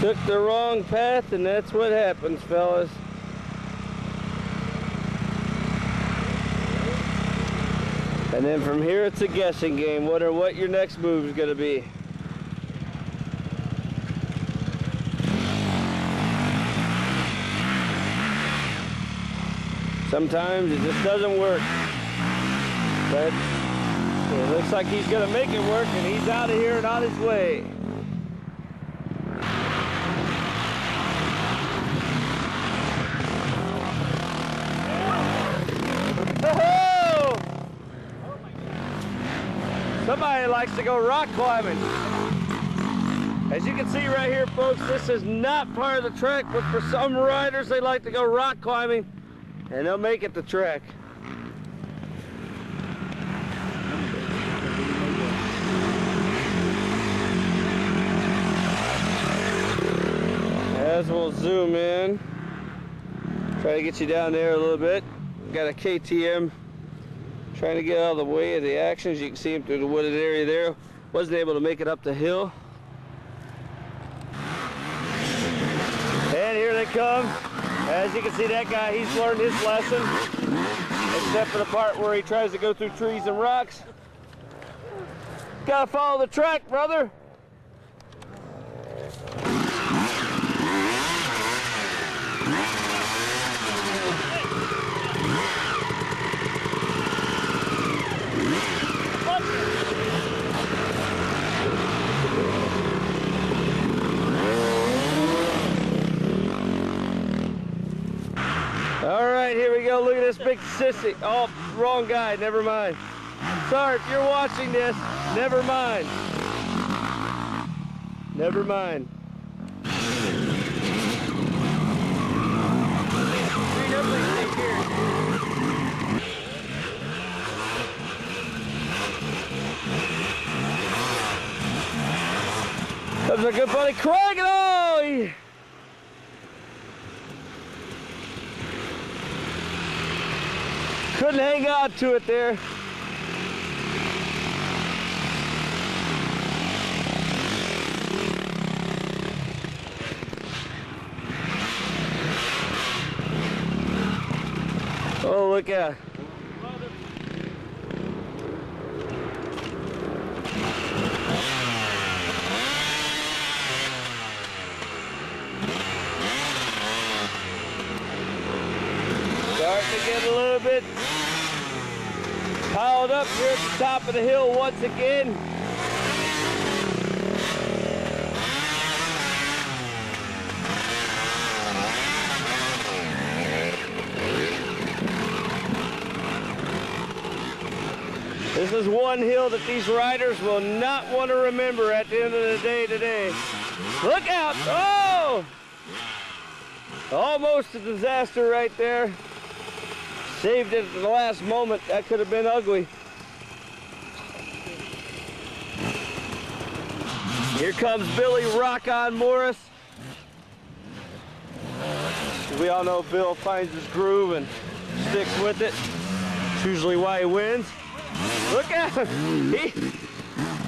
Took the wrong path, and that's what happens, fellas. And then from here, it's a guessing game. Wonder what your next move is going to be. Sometimes it just doesn't work. But it looks like he's going to make it work, and he's out of here and on his way. Oh! Somebody likes to go rock climbing. As you can see right here, folks, this is not part of the track, but for some riders, they like to go rock climbing, and they'll make it the track. As we'll zoom in, try to get you down there a little bit. Got a KTM trying to get out of the way of the action. As you can see him through the wooded area there. Wasn't able to make it up the hill. And here they come. As you can see, that guy, he's learned his lesson. Except for the part where he tries to go through trees and rocks. Gotta follow the track, brother. All right, here we go. Look at this big sissy. Oh, wrong guy. Never mind. Sorry, if you're watching this, never mind. Never mind. Comes our good buddy Craig, and oh, couldn't hang on to it there. Oh, look out. Starting to get a little bit piled up here at the top of the hill once again. This is one hill that these riders will not want to remember at the end of the day today. Look out! Oh! Almost a disaster right there. Saved it at the last moment. That could have been ugly. Here comes Billy Rock On Morris. We all know Bill finds his groove and sticks with it. It's usually why he wins. Look at him.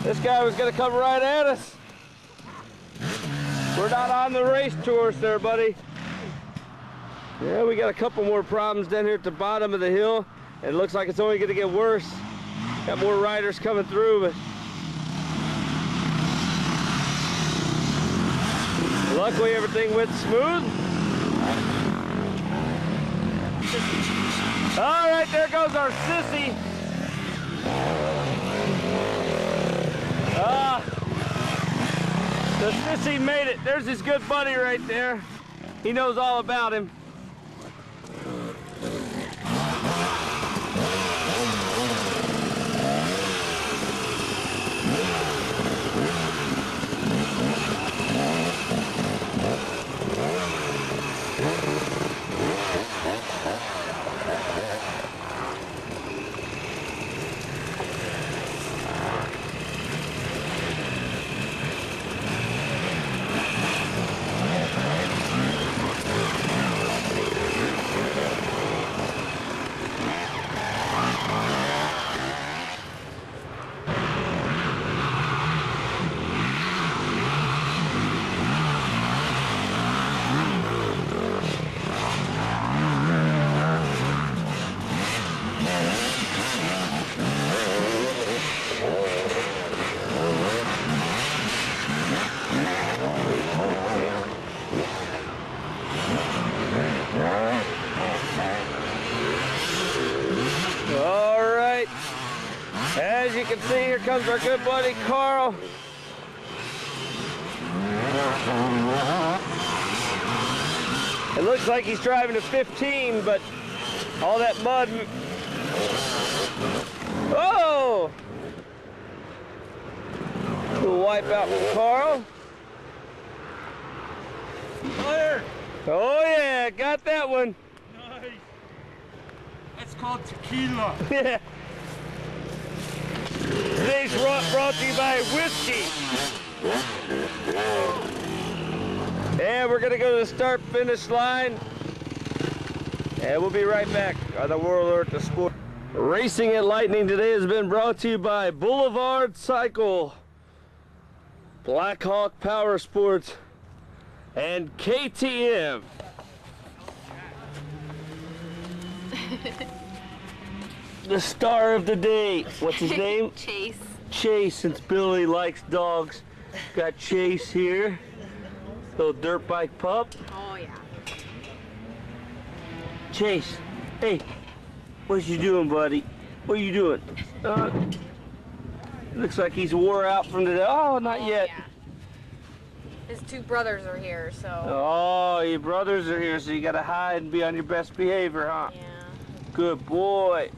This guy was going to come right at us. We're not on the race tours there, buddy. Yeah, we got a couple more problems down here at the bottom of the hill. And it looks like it's only going to get worse. Got more riders coming through, but luckily everything went smooth. All right, there goes our sissy. The sissy made it. There's his good buddy right there. He knows all about him. see, here comes our good buddy Karl. It looks like he's driving a 15, but all that mud. Oh! Little wipe out from Karl. Fire! Oh yeah, got that one. Nice. That's called tequila. Yeah. Today's brought to you by whiskey. And we're gonna go to the start-finish line. And we'll be right back on the World Alert to Sport. Racing at Lightning today has been brought to you by Boulevard Cycle, Black Hawk Power Sports, and KTM. The star of the day. What's his name? Chase. Chase, since Billy likes dogs. Got Chase here. Little dirt bike pup. Oh yeah. Chase, hey, what you doing, buddy? What are you doing? Looks like he's wore out from today. Oh, not yet. Yeah. His two brothers are here, so. Oh, your brothers are here, so you gotta hide and be on your best behavior, huh? Yeah. Good boy.